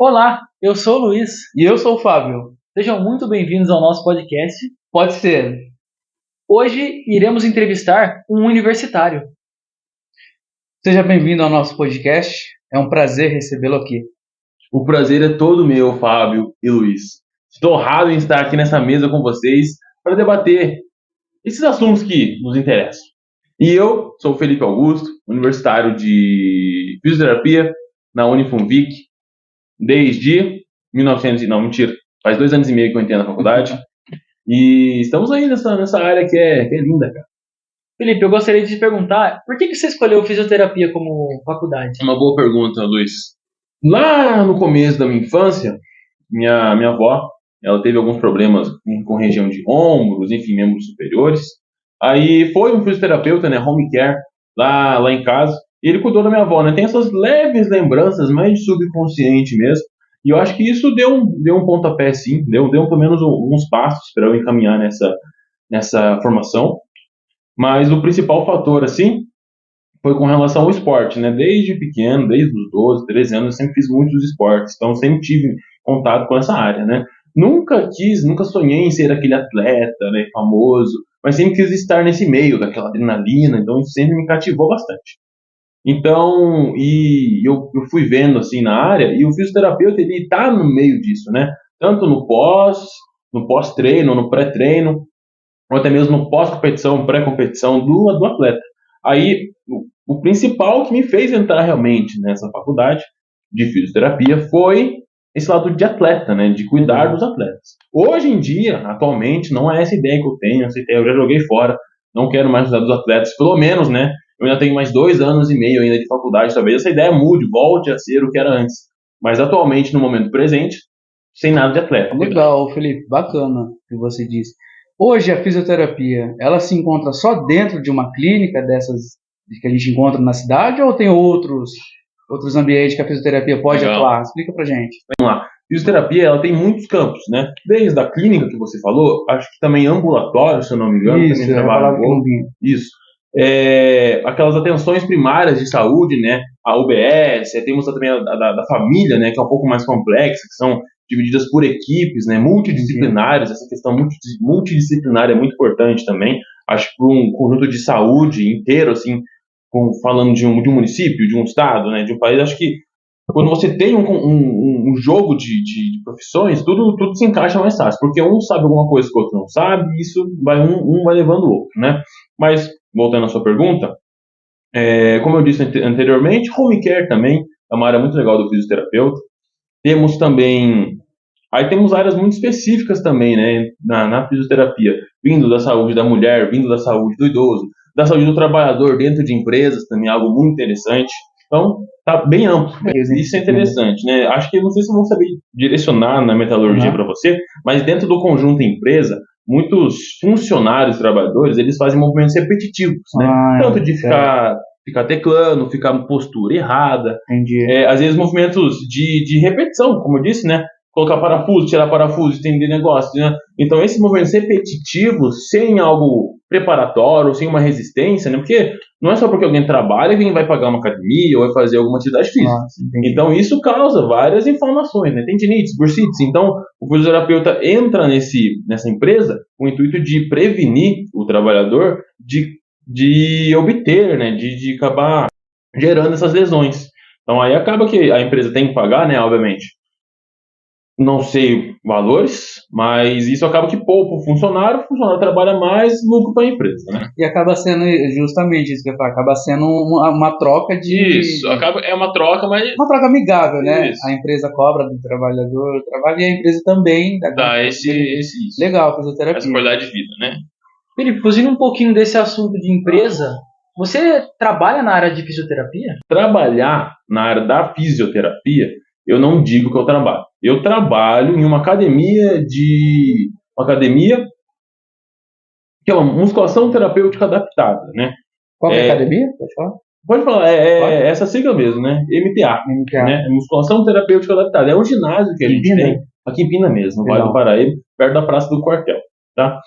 Olá, eu sou o Luiz. E eu sou o Fábio. Sejam muito bem-vindos ao nosso podcast. Pode ser. Hoje iremos entrevistar um universitário. Seja bem-vindo ao nosso podcast. É um prazer recebê-lo aqui. O prazer é todo meu, Fábio e Luiz. Estou honrado em estar aqui nessa mesa com vocês para debater esses assuntos que nos interessam. E eu sou o Felipe Augusto, universitário de fisioterapia na Unifunvic desde 1900, não, mentira, faz 2 anos e meio que eu entrei na faculdade. E estamos aí nessa área que é linda, cara. Felipe, eu gostaria de te perguntar, por que você escolheu fisioterapia como faculdade? Uma boa pergunta, Luiz. Lá no começo da minha infância, minha avó, ela teve alguns problemas com região de ombros, enfim, membros superiores. Aí foi um fisioterapeuta, né, home care, lá em casa, e ele cuidou da minha avó, né? Tem essas leves lembranças, mais de subconsciente mesmo. E eu acho que isso deu um pontapé, sim, deu pelo menos alguns passos para eu encaminhar nessa formação. Mas o principal fator, assim, foi com relação ao esporte, né? Desde pequeno, desde os 12, 13 anos, eu sempre fiz muitos esportes, então sempre tive contato com essa área, né? Nunca sonhei em ser aquele atleta, né, famoso, mas sempre quis estar nesse meio daquela adrenalina, então isso sempre me cativou bastante. Então, eu fui vendo assim na área, e o fisioterapeuta ele está no meio disso, né? Tanto no pós-treino, no pré-treino, ou até mesmo no pós-competição, pré-competição do atleta. Aí, o principal que me fez entrar realmente nessa faculdade de fisioterapia foi esse lado de atleta, né, de cuidar dos atletas. Hoje em dia, atualmente, não é essa ideia que eu tenho, essa ideia eu já joguei fora, não quero mais cuidar dos atletas, pelo menos, né, eu ainda tenho mais 2 anos e meio ainda de faculdade, talvez essa ideia mude, volte a ser o que era antes. Mas atualmente, no momento presente, sem nada de atleta. Legal, Felipe, bacana o que você disse. Hoje a fisioterapia, ela se encontra só dentro de uma clínica dessas que a gente encontra na cidade ou tem outros ambientes que a fisioterapia pode atuar? Explica pra gente. Vamos lá. Fisioterapia, ela tem muitos campos, né? Desde a clínica que você falou, acho que também ambulatório, se eu não me engano, Isso, também trabalha um pouco. Isso. Aquelas atenções primárias de saúde, né? A UBS, temos também a da família, né? Que é um pouco mais complexa, que são divididas por equipes, né? Multidisciplinares. Essa questão multidisciplinar é muito importante também. Acho que para um conjunto de saúde inteiro, assim, falando de um município, de um estado, né? De um país, acho que quando você tem um jogo de profissões, tudo se encaixa mais fácil, porque um sabe alguma coisa que o outro não sabe, e isso um vai levando o outro, né? Mas, voltando à sua pergunta, como eu disse anteriormente, home care também é uma área muito legal do fisioterapeuta. Temos também, aí temos áreas muito específicas também, né, na fisioterapia, vindo da saúde da mulher, vindo da saúde do idoso, da saúde do trabalhador dentro de empresas, também algo muito interessante. Então, tá bem amplo. Isso é interessante, né? Acho que não sei se vão saber direcionar na metalurgia para você, mas dentro do conjunto empresa, muitos funcionários, trabalhadores, eles fazem movimentos repetitivos, né? Tanto de ficar teclando, ficar em postura errada. Às vezes movimentos de repetição, como eu disse, né? Colocar parafuso, tirar parafuso, estender negócio, né? Então, esses movimentos repetitivos, sem algo preparatório, sem uma resistência, né? Porque não é só porque alguém trabalha que alguém vai pagar uma academia ou vai fazer alguma atividade física. Então, isso causa várias inflamações, né? Tendinites, bursites. Então, o fisioterapeuta entra nessa empresa com o intuito de prevenir o trabalhador de obter, né? De acabar gerando essas lesões. Então, aí acaba que a empresa tem que pagar, né? Obviamente. Não sei valores, mas isso acaba que poupa o funcionário trabalha mais, lucro para a empresa, né? E acaba sendo justamente isso que eu falo, acaba sendo uma troca de... Isso, é uma troca, mas... Uma troca amigável, né? Isso. A empresa cobra do trabalhador o trabalho e a empresa também... Dá esse Legal, fisioterapia. Essa qualidade de vida, né? Felipe, fugindo um pouquinho desse assunto de empresa, você trabalha na área de fisioterapia? Trabalhar na área da fisioterapia, eu não digo que eu trabalho. Eu trabalho em uma academia que é uma musculação terapêutica adaptada, né? Qual é a academia? Pode falar? Pode falar, essa sigla mesmo, né? MTA. Né? Musculação terapêutica adaptada. É um ginásio que a gente tem aqui em Pina mesmo, no Vale do Paraíba, perto da Praça do Quartel, tá?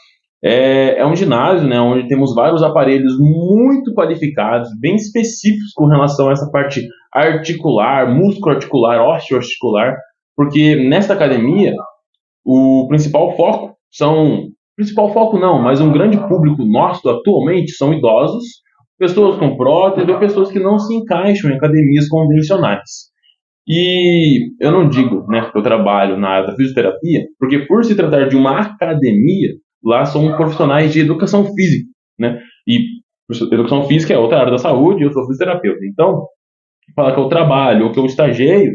É um ginásio, né, onde temos vários aparelhos muito qualificados, bem específicos com relação a essa parte articular, músculo-articular, ósseo-articular. Porque nessa academia, o principal foco principal foco não, mas um grande público nosso atualmente são idosos, pessoas com prótese ou pessoas que não se encaixam em academias convencionais. E eu não digo, né, que eu trabalho na área da fisioterapia, porque por se tratar de uma academia, lá são profissionais de educação física, né? E educação física é outra área da saúde e eu sou fisioterapeuta. Então, falar que eu trabalho ou que eu estageio,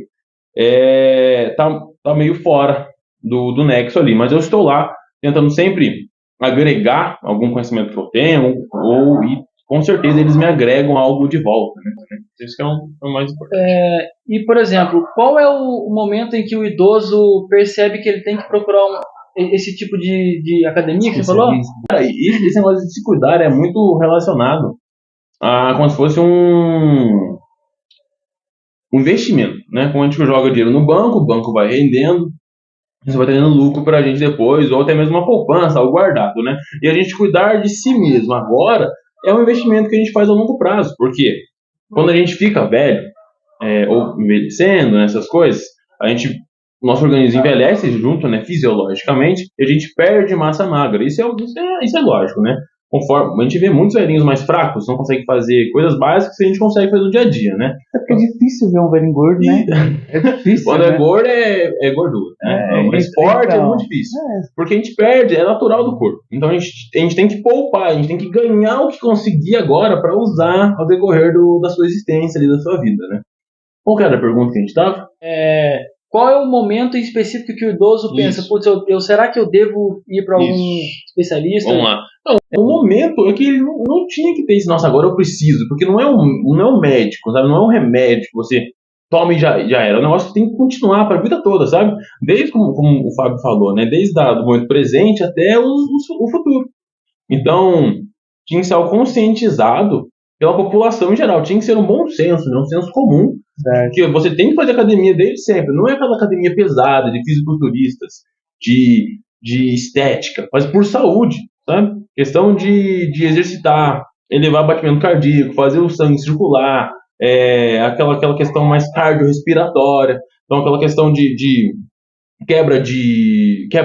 tá meio fora do nexo ali. Mas eu estou lá tentando sempre agregar algum conhecimento que eu tenho, e com certeza eles me agregam algo de volta, né? Isso que é o mais importante. E, por exemplo, qual é o momento em que o idoso percebe que ele tem que procurar esse tipo de academia que você falou? Cara, esse negócio de se cuidar é muito relacionado a como se fosse um investimento, né? Quando a gente joga dinheiro no banco, o banco vai rendendo, você vai tendo lucro pra gente depois, ou até mesmo uma poupança, algo guardado, né? E a gente cuidar de si mesmo agora é um investimento que a gente faz a longo prazo, porque quando a gente fica velho, ou envelhecendo, nessas coisas, o nosso organismo envelhece junto, né, fisiologicamente, e a gente perde massa magra. Isso é lógico, né? Conforme a gente vê muitos velhinhos mais fracos, não conseguem fazer coisas básicas que a gente consegue fazer no dia a dia, né? É porque é difícil ver um velho gordo, né? É difícil. Quando é gordo, é gordura, né? Mas forte é muito difícil. Porque a gente perde, é natural do corpo. Então a gente tem que poupar, a gente tem que ganhar o que conseguir agora para usar ao decorrer da sua existência ali, da sua vida, né? Qual que era a pergunta que a gente tava? Qual é o momento em específico que o idoso pensa, putz, será que eu devo ir para algum especialista? Vamos lá. Não, o momento é que ele não tinha que ter isso. Nossa, agora eu preciso. Porque não é um médico, sabe? Não é um remédio que você toma e já era. É um negócio que tem que continuar para a vida toda, sabe? Desde, como o Fábio falou, né? Desde o momento presente até o futuro. Então, tinha que ser algo conscientizado pela população em geral. Tinha que ser um bom senso, né? Um senso comum. Porque você tem que fazer academia desde sempre. Não é aquela academia pesada de fisiculturistas, de estética, mas por saúde, sabe? Questão de exercitar, elevar o batimento cardíaco, fazer o sangue circular, aquela questão mais cardiorrespiratória, então aquela questão de quebra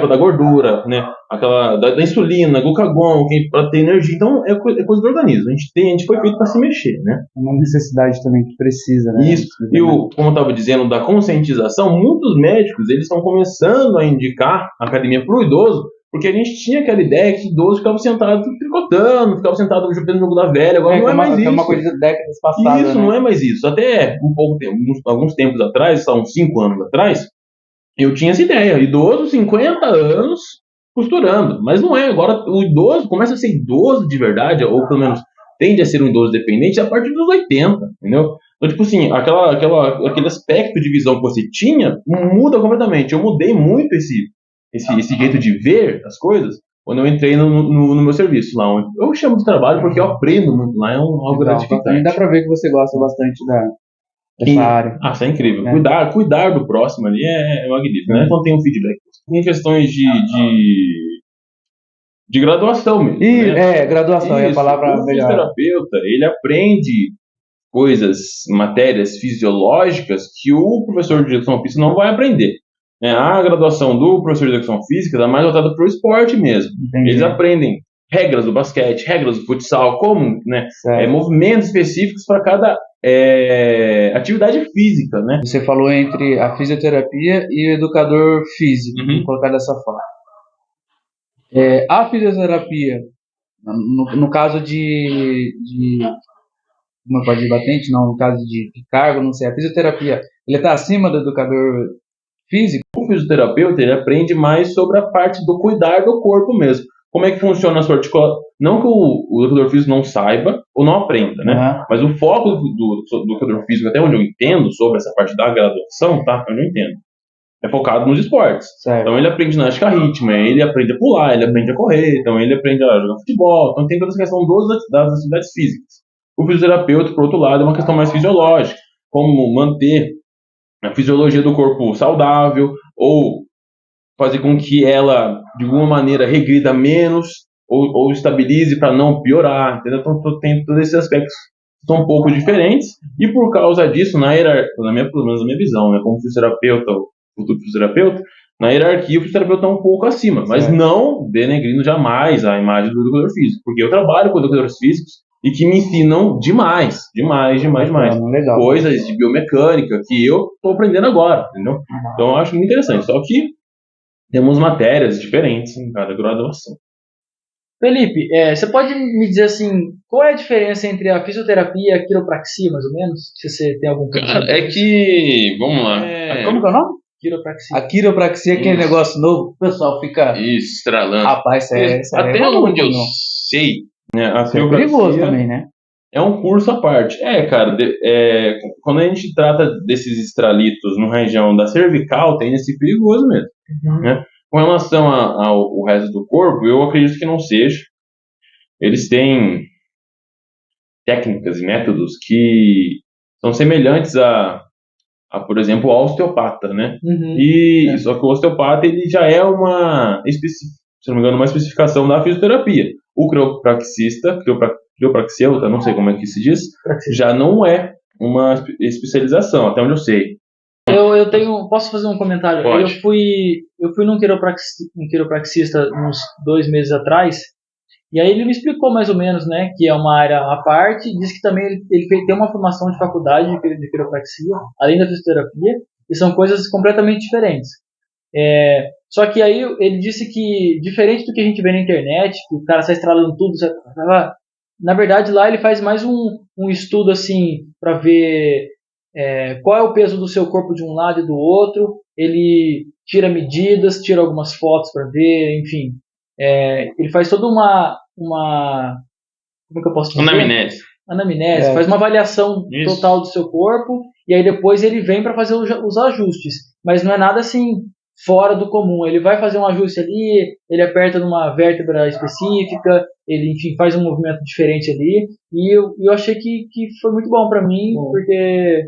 da gordura, né? Aquela da insulina, glucagon, para ter energia. Então é coisa do organismo. A gente foi feito para se mexer, né? É uma necessidade também que precisa, né? Isso. E como eu estava dizendo, da conscientização, muitos médicos eles estão começando a indicar a academia para o idoso, porque a gente tinha aquela ideia que idoso ficava sentado tricotando, ficava sentado jogando jogo da velha. Agora não é mais isso. É uma coisa de décadas passadas. Isso, né? Não é mais isso. Até alguns tempos atrás, há uns 5 anos atrás, eu tinha essa ideia, idoso, 50 anos, costurando. Mas não é, agora o idoso começa a ser idoso de verdade, ou pelo menos tende a ser um idoso dependente a partir dos 80, entendeu? Então, tipo assim, aquele aspecto de visão que você tinha muda completamente. Eu mudei muito esse jeito de ver as coisas quando eu entrei no meu serviço lá. Onde eu chamo de trabalho porque eu aprendo muito lá, é algo gratificante. Dá pra ver que você gosta bastante dessa área. Isso é incrível. Cuidar do próximo ali é magnífico, né? Quando tem um feedback. Tem questões de graduação mesmo. Né? Graduação, é a palavra melhor. O fisioterapeuta, ele aprende matérias fisiológicas que o professor de educação física não vai aprender. A graduação do professor de educação física está mais voltada para o esporte mesmo. Entendi. Eles aprendem regras do basquete, regras do futsal, como, né, movimentos específicos para cada atividade física, né? Você falou entre a fisioterapia e o educador físico, vou colocar dessa forma. A fisioterapia, no caso de como pode de batente, não, no caso de cargo, não sei, a fisioterapia, ele está acima do educador físico? O fisioterapeuta, ele aprende mais sobre a parte do cuidar do corpo mesmo. Como é que funciona a sua articulação? Não que o educador físico não saiba ou não aprenda, né? Mas o foco do educador físico, até onde eu entendo sobre essa parte da graduação, tá? Onde eu entendo, é focado nos esportes. Certo. Então ele aprende ginástica rítmica, ele aprende a pular, ele aprende a correr, então ele aprende a jogar futebol. Então tem toda essa questão das atividades físicas. O fisioterapeuta, por outro lado, é uma questão mais fisiológica, como manter a fisiologia do corpo saudável, ou fazer com que ela, de alguma maneira, regrida menos, ou estabilize para não piorar, entendeu? Então tem todos esses aspectos que são um pouco diferentes, e por causa disso, pelo menos na minha visão, né, como fisioterapeuta, futuro fisioterapeuta, na hierarquia o fisioterapeuta está um pouco acima, mas Certo. não denegrindo jamais a imagem do educador físico, porque eu trabalho com educadores físicos e que me ensinam demais. Legal. Coisas de biomecânica que eu estou aprendendo agora, entendeu? Então eu acho muito interessante. Só que temos matérias diferentes em cada graduação. Felipe, você pode me dizer assim, qual é a diferença entre a fisioterapia e a quiropraxia, mais ou menos? Se você tem algum Cara, é que, vamos lá. Como que é o nome? Quiropraxia. A quiropraxia é aquele Isso. negócio novo. O pessoal fica... Isso, estralando. Rapaz, Até onde eu sei, né, a Isso é perigoso quiropraxia também, né? é um curso à parte. Cara, quando a gente trata desses estralitos na região da cervical, tem esse perigoso mesmo. Uhum. Né? Com relação ao resto do corpo, eu acredito que não seja. Eles têm técnicas e métodos que são semelhantes por exemplo, ao osteopata, né? Uhum. Só que o osteopata ele já é se não me engano, uma especificação da fisioterapia. O quiropraxeuta, não sei como é que se diz, já não é uma especialização, até onde eu sei. Posso fazer um comentário? Pode. Eu fui num quiropraxista uns 2 meses atrás, e aí ele me explicou mais ou menos, né, que é uma área à parte, diz que também ele tem uma formação de faculdade de quiropraxia, além da fisioterapia, e são coisas completamente diferentes. Só que aí ele disse que, diferente do que a gente vê na internet, que o cara sai estralando tudo, na verdade lá ele faz mais um estudo assim, para ver qual é o peso do seu corpo de um lado e do outro, ele tira medidas, tira algumas fotos para ver, enfim. Ele faz toda uma como é que eu posso dizer? Anamnese, faz uma avaliação total do seu corpo e aí depois ele vem para fazer os ajustes, mas não é nada assim fora do comum. Ele vai fazer um ajuste ali, ele aperta numa vértebra específica, ele enfim faz um movimento diferente ali, e eu achei que foi muito bom para mim, porque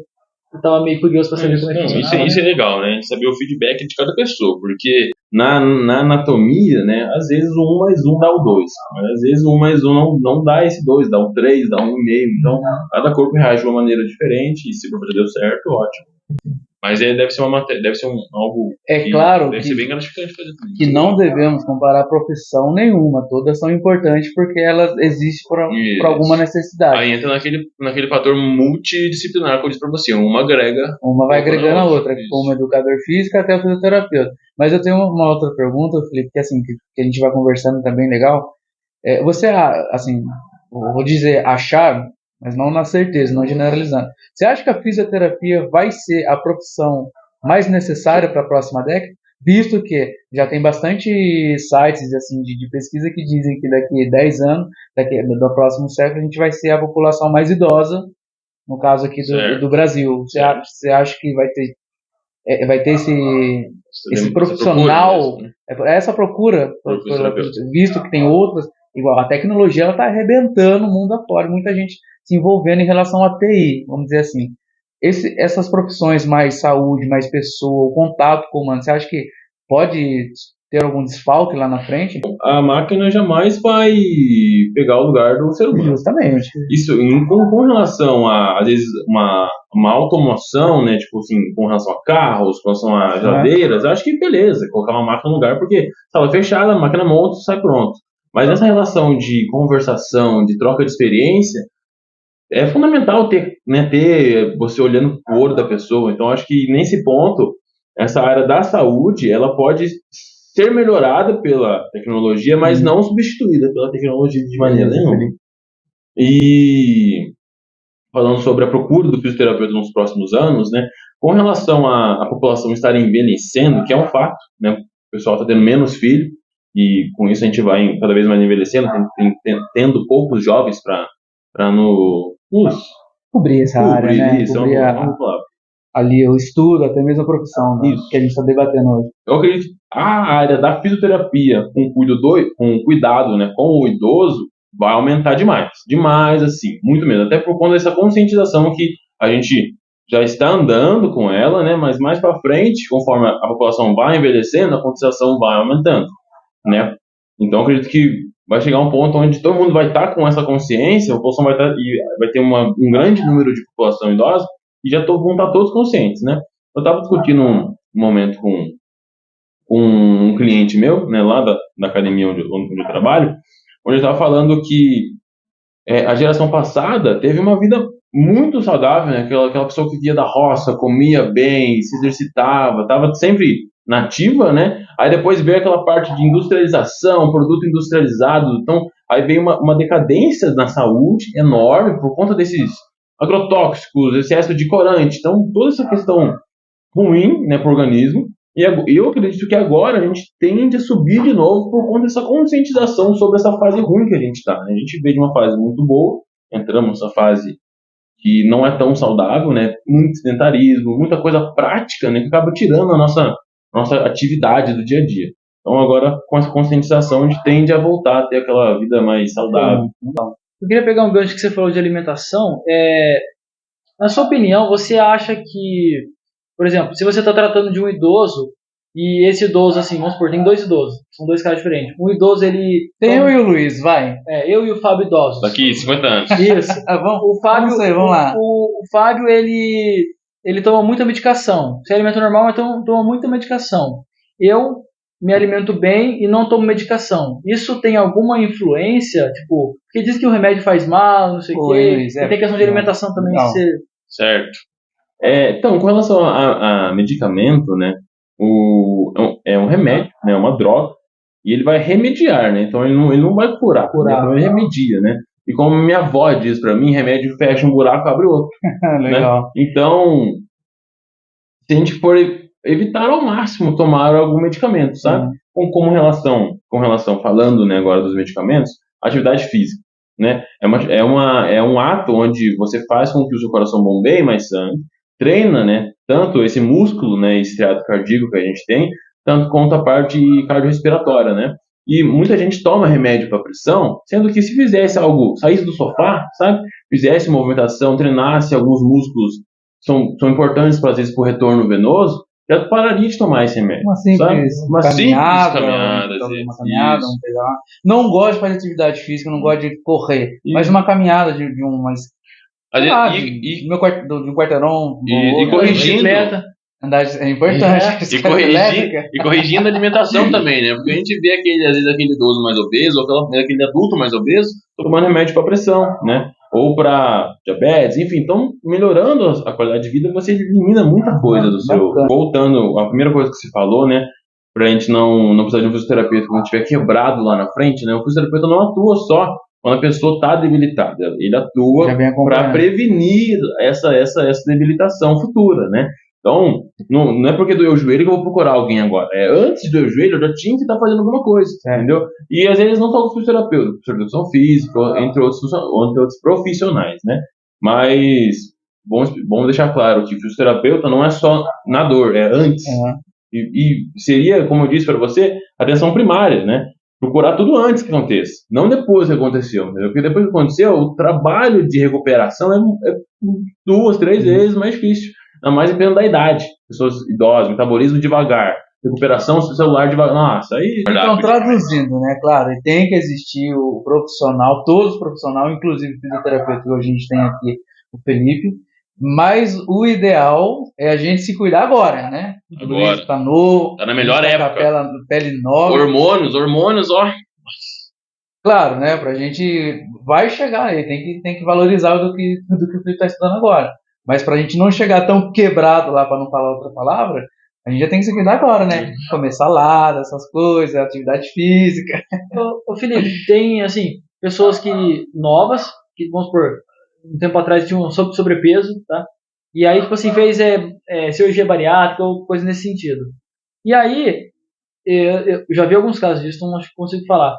eu tava meio curioso para saber como é que funcionava. Isso é legal, né? Saber o feedback de cada pessoa, porque na anatomia, né, às vezes o 1 mais 1 dá o 2, mas às vezes o 1 mais 1 não dá esse 2, dá o 3, dá 1,5. Então, cada corpo reage de uma maneira diferente, e se o professor deu certo, ótimo. Mas deve ser algo claro deve ser bem gratificante fazer também. Que não devemos comparar profissão nenhuma, todas são importantes porque elas existem por alguma necessidade. Aí entra naquele fator multidisciplinar que eu disse para você, uma vai agregando a outra, como educador físico até o fisioterapeuta. Mas eu tenho uma outra pergunta, Felipe, que assim, que a gente vai conversando também legal. Você, assim, vou dizer achar, mas não na certeza, não generalizando. Você acha que a fisioterapia vai ser a profissão mais necessária para a próxima década? Visto que já tem bastante sites assim, de pesquisa que dizem que daqui a 10 anos, do próximo século, a gente vai ser a população mais idosa, no caso aqui do Brasil. Você acha que vai ter esse profissional, essa procura, visto que tem outras, igual a tecnologia, ela está arrebentando o mundo afora, muita gente se envolvendo em relação à TI, vamos dizer assim. Essas profissões mais saúde, mais pessoa, o contato com o humano, você acha que pode ter algum desfalque lá na frente? A máquina jamais vai pegar o lugar do ser humano. Justamente. Isso, com relação a, às vezes, uma automoção, né, tipo assim, com relação a carros, com relação a geladeiras, acho que beleza, colocar uma máquina no lugar, porque sala fechada, a máquina monta, sai pronto. Mas essa relação de conversação, de troca de experiência, é fundamental ter você olhando pro olho da pessoa. Então, acho que nesse ponto, essa área da saúde, ela pode ser melhorada pela tecnologia, mas não substituída pela tecnologia de maneira nenhuma. E falando sobre a procura do fisioterapeuta nos próximos anos, né, com relação à população estar envelhecendo, que é um fato, né, o pessoal está tendo menos filhos, e com isso a gente vai cada vez mais envelhecendo, tendo poucos jovens para nos cobrir essa área, né? Cobrir ali o estudo, até mesmo a profissão, né? Que a gente está debatendo hoje. Eu acredito que a área da fisioterapia com cuidado, né, com o idoso vai aumentar demais, assim, muito mesmo, até por conta dessa conscientização que a gente já está andando com ela, né, mas mais para frente, conforme a população vai envelhecendo, a conscientização vai aumentando, né? Então eu acredito que vai chegar um ponto onde todo mundo vai estar com essa consciência, a população vai ter um grande número de população idosa e vão estar todos conscientes, né? Eu estava discutindo um momento com um cliente meu, né, lá da academia onde eu trabalho, onde ele estava falando que a geração passada teve uma vida muito saudável, né? Aquela pessoa que via da roça, comia bem, se exercitava, estava sempre nativa, né? Aí depois veio aquela parte de industrialização, produto industrializado, então aí veio uma decadência na saúde enorme por conta desses agrotóxicos, excesso de corante, então toda essa questão ruim, né, para o organismo. E eu acredito que agora a gente tende a subir de novo por conta dessa conscientização sobre essa fase ruim que a gente está. Né? A gente veio de uma fase muito boa, entramos nessa fase que não é tão saudável, né? Muito sedentarismo, muita coisa prática, né? Que acaba tirando a nossa atividade do dia a dia. Então agora, com essa conscientização, a gente tende a voltar a ter aquela vida mais saudável. Eu queria pegar um gancho que você falou de alimentação. Na sua opinião, você acha que, por exemplo, se você está tratando de um idoso e esse idoso, assim, vamos supor, tem 2 idosos, são 2 caras diferentes. Um idoso, ele... Tem eu e o Luiz, vai. Eu e o Fábio idosos. Daqui 50 anos. Isso. Vamos, O Fábio, vamos lá. O Fábio, ele toma muita medicação. Se alimenta normal, mas toma muita medicação. Eu me alimento bem e não tomo medicação. Isso tem alguma influência? Tipo, porque diz que o remédio faz mal, não sei o quê. Luiz, E tem questão de alimentação também. Certo. Então, com relação a medicamento, né, é um remédio, né, uma droga, e ele vai remediar, né, então ele não vai curar. Né, então ele remedia, né, e como minha avó diz pra mim, remédio fecha um buraco, abre outro. Legal. Né? Então, se a gente for evitar ao máximo tomar algum medicamento, sabe? Com relação, falando, né, agora dos medicamentos, atividade física, né? É um ato onde você faz com que o seu coração bombeie mais sangue, treina, né, tanto esse músculo, né, esse triado cardíaco que a gente tem, tanto quanto a parte cardiorrespiratória, né? E muita gente toma remédio para pressão, sendo que se fizesse algo, saísse do sofá, sabe? Fizesse movimentação, treinasse alguns músculos são importantes para às vezes para o retorno venoso, já pararia de tomar esse remédio. Uma simples caminhada, uma caminhada, um pedal. Não gosto de fazer atividade física, não gosto de correr, mas uma caminhada de um quarteirão e corrigindo. É importante. E corrigindo a alimentação também, né? Porque a gente vê às vezes aquele idoso mais obeso, ou aquele adulto mais obeso, tomando remédio para pressão, né? Ou para diabetes, enfim. Então, melhorando a qualidade de vida, você elimina muita coisa do seu... Voltando, a primeira coisa que você falou, né? Pra gente não precisar de um fisioterapeuta quando estiver quebrado lá na frente, né? O fisioterapeuta não atua só quando a pessoa está debilitada. Ele atua para prevenir essa debilitação futura, né? Então, não é porque doeu o joelho que eu vou procurar alguém agora. Antes de doer o joelho, eu já tinha que estar fazendo alguma coisa, entendeu? E às vezes não só os fisioterapeutas, educação física, entre outros profissionais, né? Mas vamos deixar claro que o fisioterapeuta não é só na dor, é antes. E seria, como eu disse para você, atenção primária, né? Procurar tudo antes que aconteça, não depois que aconteceu, entendeu? Porque depois que aconteceu, o trabalho de recuperação é 2, 3 vezes mais difícil. Ainda mais dependendo da idade. Pessoas idosas, metabolismo devagar, recuperação celular devagar. Nossa, aí. Então, traduzindo, né? Claro, tem que existir o profissional, todos os profissionais, inclusive o fisioterapeuta que hoje a gente tem aqui, o Felipe. Mas o ideal é a gente se cuidar agora, né? Agora. Tá novo. Tá na melhor época. Pele nova. Hormônios, ó. Claro, né? Pra gente vai chegar aí, tem que valorizar do que o Felipe está estudando agora. Mas pra gente não chegar tão quebrado lá, pra não falar outra palavra, a gente já tem que se cuidar agora, né? Comer salada, essas coisas, atividade física. Ô Felipe, tem, assim, pessoas novas, que, vamos supor, um tempo atrás tinham sobrepeso, tá? E aí, tipo assim, fez cirurgia bariátrica ou coisa nesse sentido. E aí, eu já vi alguns casos disso, então acho que consigo falar.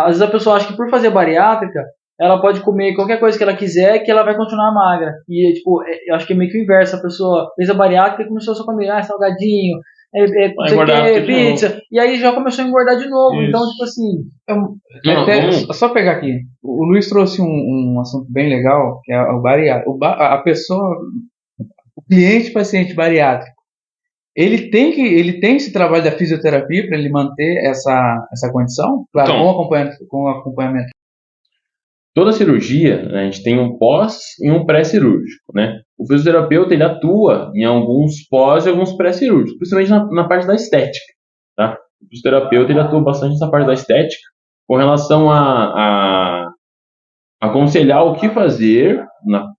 Às vezes a pessoa acha que por fazer bariátrica, ela pode comer qualquer coisa que ela quiser, que ela vai continuar magra. E, tipo, eu acho que é meio que o inverso. A pessoa fez a bariátrica e começou só a comer salgadinho, pizza. E aí já começou a engordar de novo. Isso. Então, tipo assim... Só pegar aqui. O Luiz trouxe um assunto bem legal, que é o bariátrico. A pessoa... O cliente paciente bariátrico, ele tem esse trabalho da fisioterapia para ele manter essa condição? Claro, então, com acompanhamento. toda cirurgia, né, a gente tem um pós e um pré-cirúrgico, né? O fisioterapeuta, ele atua em alguns pós e alguns pré-cirúrgicos, principalmente na parte da estética, tá? O fisioterapeuta, ele atua bastante nessa parte da estética, com relação a aconselhar o que fazer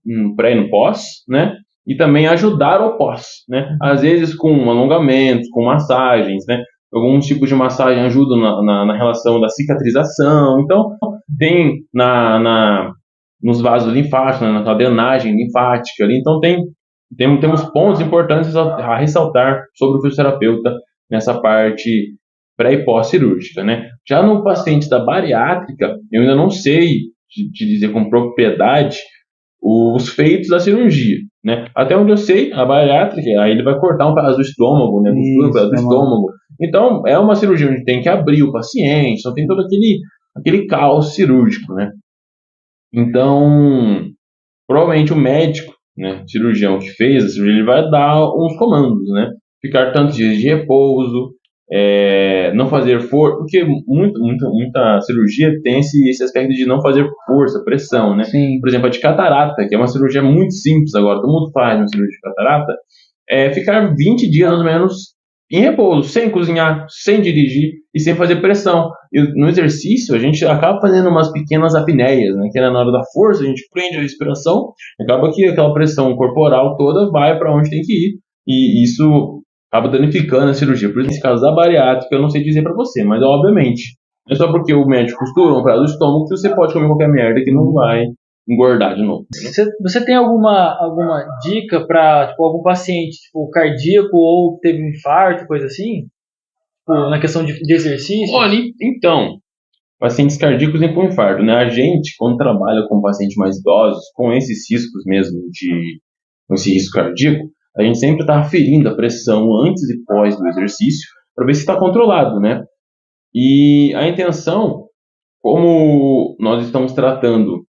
no pré e no pós, né? E também ajudar o pós, né? Às vezes com alongamentos, com massagens, né? Alguns tipos de massagem ajudam na relação da cicatrização. Então, tem nos vasos linfáticos, né? Na drenagem linfática ali. Então, temos pontos importantes a ressaltar sobre o fisioterapeuta nessa parte pré e pós-cirúrgica, né? Já no paciente da bariátrica, eu ainda não sei te dizer com propriedade os feitos da cirurgia, né? Até onde eu sei, a bariátrica, aí ele vai cortar um pedaço do estômago, né? Um pedaço do estômago. Então, é uma cirurgia onde tem que abrir o paciente, então tem todo aquele caos cirúrgico, né? Então, provavelmente o médico, né, cirurgião que fez a cirurgia, ele vai dar uns comandos, né? Ficar tantos dias de repouso, não fazer força, porque muita cirurgia tem esse aspecto de não fazer força, pressão, né? Sim. Por exemplo, a de catarata, que é uma cirurgia muito simples agora, todo mundo faz uma cirurgia de catarata, ficar 20 dias mais ou menos em repouso, sem cozinhar, sem dirigir e sem fazer pressão. E no exercício, a gente acaba fazendo umas pequenas apneias, né? Que é na hora da força, a gente prende a respiração, acaba que aquela pressão corporal toda vai para onde tem que ir, e isso acaba danificando a cirurgia. Por isso, nesse caso da bariátrica, eu não sei dizer para você, mas obviamente, não é só porque o médico costura um pedaço do estômago que você pode comer qualquer merda que não vai engordar de novo. Você tem alguma dica para tipo, algum paciente tipo, cardíaco ou que teve um infarto, coisa assim? Tipo, na questão de exercício? Olha, então, pacientes cardíacos e com infarto, né? A gente, quando trabalha com pacientes mais idosos, com esses riscos mesmo com esse risco cardíaco, a gente sempre está aferindo a pressão antes e pós do exercício para ver se está controlado, né? E a intenção, como nós estamos tratando,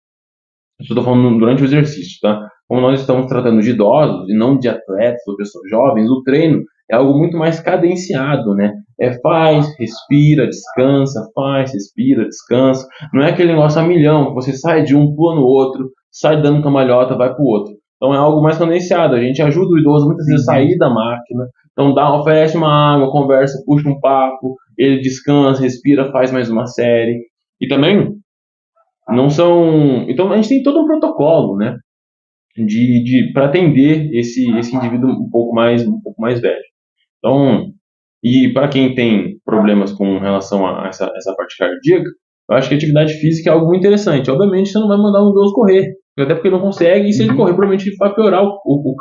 estou falando durante o exercício, tá? Como nós estamos tratando de idosos e não de atletas ou pessoas jovens, o treino é algo muito mais cadenciado, né? Faz, respira, descansa, faz, respira, descansa. Não é aquele negócio a milhão, que você sai de um, pula no outro, sai dando cambalhota, vai pro outro. Então é algo mais cadenciado. A gente ajuda o idoso muitas vezes a sair da máquina. Então oferece uma água, conversa, puxa um papo, ele descansa, respira, faz mais uma série. E também não são. Então a gente tem todo um protocolo, né? Para atender esse indivíduo um pouco mais velho. Então, e para quem tem problemas com relação a essa parte cardíaca, eu acho que a atividade física é algo muito interessante. Obviamente, você não vai mandar um idoso correr, até porque não consegue, e se ele correr, provavelmente vai piorar o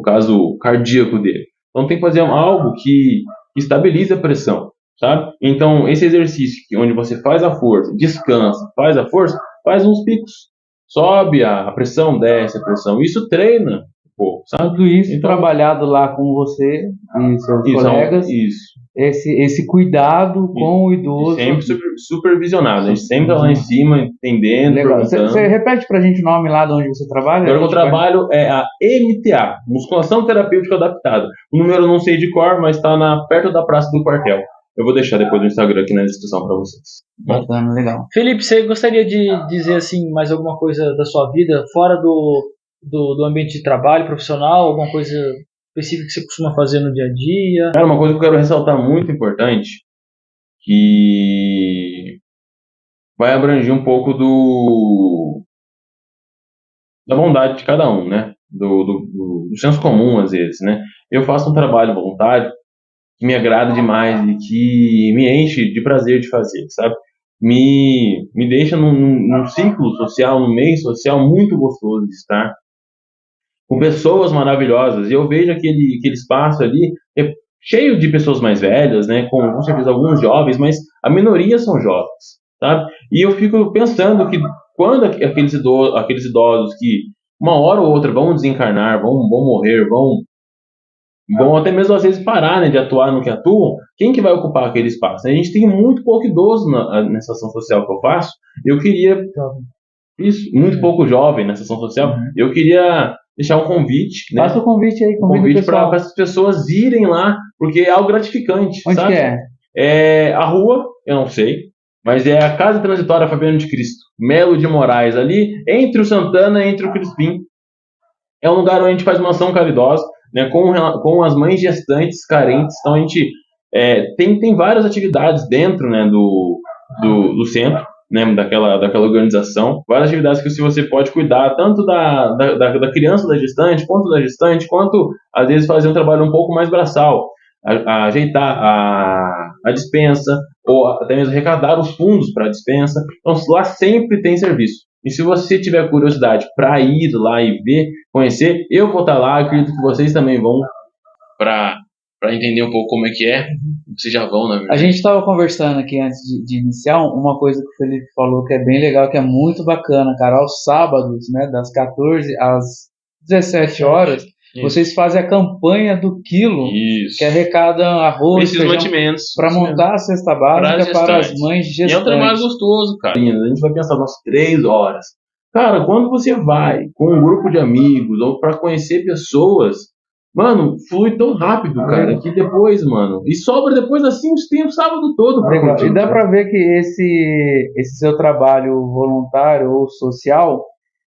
caso cardíaco dele. Então, tem que fazer algo que estabilize a pressão, sabe? Então, esse exercício onde você faz a força, descansa, faz a força, faz uns picos. Sobe a pressão, desce a pressão. Isso treina, pô, sabe? Tudo isso então, trabalhado lá com você e seus colegas. Isso. Esse cuidado com o idoso. E sempre supervisionado. A gente sempre tá lá em cima, entendendo. Legal. Você repete pra gente o nome lá de onde você trabalha? Agora, o trabalho é a MTA, Musculação Terapêutica Adaptada. O número eu não sei de cor, mas está perto da Praça do Quartel. Eu vou deixar depois no Instagram aqui na descrição para vocês. Bacana, legal. Felipe, você gostaria de dizer assim mais alguma coisa da sua vida fora do ambiente de trabalho profissional, alguma coisa específica que você costuma fazer no dia a dia? Cara, uma coisa que eu quero ressaltar muito importante, que vai abranger um pouco da bondade de cada um, né? Do senso comum, às vezes, né? Eu faço um trabalho voluntário que me agrada demais e que me enche de prazer de fazer, sabe? Me deixa num ciclo social, num meio social muito gostoso de estar, com pessoas maravilhosas. E eu vejo aquele espaço ali cheio de pessoas mais velhas, né? Com certeza alguns jovens, mas a minoria são jovens, sabe? E eu fico pensando que quando aqueles idosos que uma hora ou outra vão desencarnar, vão morrer, vão até mesmo às vezes parar, né, de atuar no que atuam, quem que vai ocupar aquele espaço? A gente tem muito pouco idoso nessa ação social que eu faço. Eu queria isso, muito pouco jovem nessa ação social. Eu queria deixar um convite, né? Faça o convite aí, convite para as pessoas irem lá, porque é algo gratificante. Onde sabe? que é? A rua, eu não sei. Mas é a Casa Transitória Fabiano de Cristo, Melo de Moraes, ali entre o Santana e entre o Crispim. É um lugar onde a gente faz uma ação caridosa, né, com as mães gestantes carentes. Então a gente tem várias atividades dentro, né, do centro, né, daquela organização. Várias atividades que você pode cuidar tanto da criança da gestante, quanto às vezes fazer um trabalho um pouco mais braçal, ajeitar a dispensa, ou até mesmo arrecadar os fundos para a dispensa. Então lá sempre tem serviço. E se você tiver curiosidade para ir lá e ver, conhecer, eu vou estar lá, acredito que vocês também vão, para entender um pouco como é que é. Vocês já vão, na verdade. A gente estava conversando aqui antes de iniciar, uma coisa que o Felipe falou que é bem legal, que é muito bacana, cara. Aos sábados, né, das 14 às 17 horas, vocês fazem a campanha do quilo, que arrecada arroz, esses mantimentos, para montar a cesta básica para as mães gestantes. E é um trabalho gostoso, cara. A gente vai pensar umas 3 horas. Cara, quando você vai com um grupo de amigos ou para conhecer pessoas, mano, flui tão rápido, cara, que depois, mano, e sobra depois assim, tem o sábado todo pra curtir. E dá pra ver que esse seu trabalho voluntário ou social,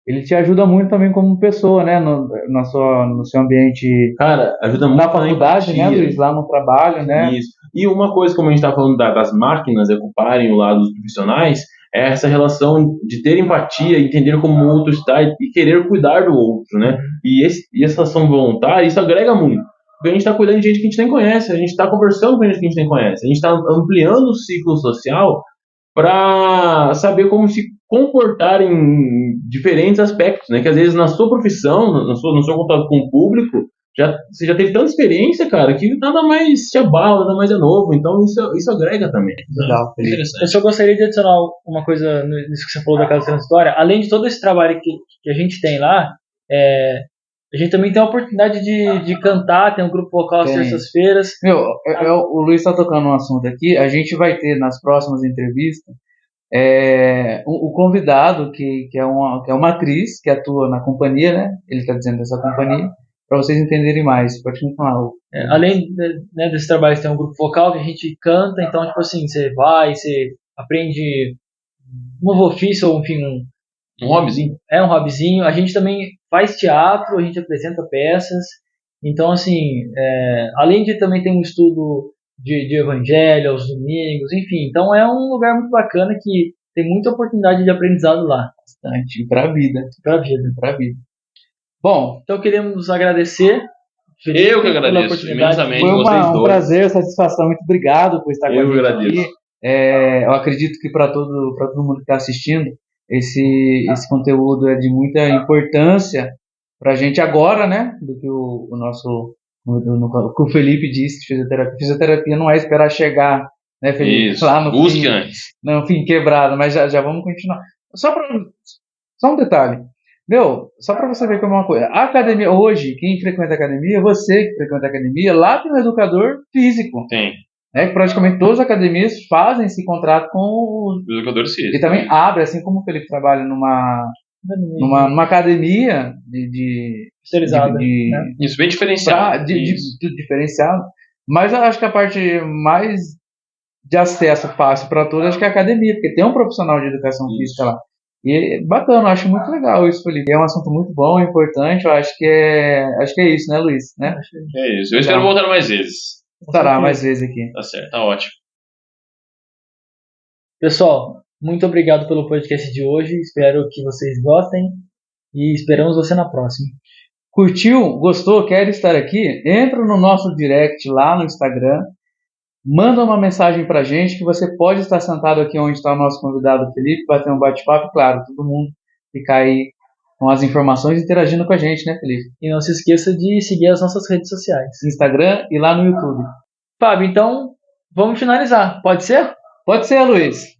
ele te ajuda muito também como pessoa, né, no seu ambiente. Cara, ajuda muito na faculdade, né, Luiz, lá no trabalho, né. Isso. E uma coisa, como a gente tá falando das máquinas ocuparem o lado dos profissionais, é essa relação de ter empatia, entender como o outro está e querer cuidar do outro, né? E essa ação voluntária, isso agrega muito. Porque a gente está cuidando de gente que a gente nem conhece, a gente está conversando com gente que a gente nem conhece, a gente está ampliando o ciclo social para saber como se comportar em diferentes aspectos, né? Que às vezes na sua profissão, no seu contato com o público, você já teve tanta experiência, cara, que nada mais te abala, nada mais é novo. Então isso agrega também. Legal, eu só gostaria de adicionar uma coisa nisso que você falou da Casa Transitória. Além de todo esse trabalho que a gente tem lá, a gente também tem a oportunidade de cantar, tem um grupo vocal às terças-feiras. O Luiz está tocando um assunto aqui. A gente vai ter nas próximas entrevistas o convidado que é uma atriz que atua na companhia, né? Ele está dizendo dessa companhia, para vocês entenderem mais. Pode continuar. Além desse trabalho, tem um grupo vocal que a gente canta, então, tipo assim, você aprende um novo ofício, ou enfim, um hobbyzinho. Um hobbyzinho. A gente também faz teatro, a gente apresenta peças. Então, assim, além de também ter um estudo de evangelho aos domingos, enfim. Então, é um lugar muito bacana que tem muita oportunidade de aprendizado lá. Bastante. Para a vida. Bom, então queremos agradecer. Felipe, eu que agradeço imensamente. Foi um prazer, satisfação. Muito obrigado por estar com a gente aqui. Eu acredito que para todo mundo que está assistindo, esse conteúdo é de muita importância para a gente agora, né? Do que que o Felipe disse, fisioterapia. Fisioterapia não é esperar chegar, né, Felipe? Isso, lá no busque antes. No fim quebrado, mas já vamos continuar. Só um detalhe. Só para você ver como é uma coisa. A academia, hoje, quem frequenta a academia, você que frequenta a academia, lá tem um educador físico. Tem. Praticamente todas as academias fazem esse contrato com os educadores físicos. E também abre, assim como o Felipe trabalha numa academia especializada. Né? Isso, bem diferenciado. Diferenciado. Mas eu acho que a parte mais de acesso fácil para todos, acho que é a academia, porque tem um profissional de educação física lá. E é bacana, eu acho muito legal isso, Felipe. É um assunto muito bom, importante. Eu acho que é isso, né, Luiz? Né? É isso. Eu espero voltar mais vezes. Estará mais vezes aqui. Tá certo, tá ótimo. Pessoal, muito obrigado pelo podcast de hoje. Espero que vocês gostem e esperamos você na próxima. Curtiu? Gostou? Quer estar aqui? Entra no nosso direct lá no Instagram. Manda uma mensagem pra gente que você pode estar sentado aqui onde está o nosso convidado Felipe, bater um bate-papo, claro, todo mundo ficar aí com as informações interagindo com a gente, né, Felipe? E não se esqueça de seguir as nossas redes sociais. Instagram e lá no YouTube. Fábio, então, vamos finalizar. Pode ser? Pode ser, Luiz.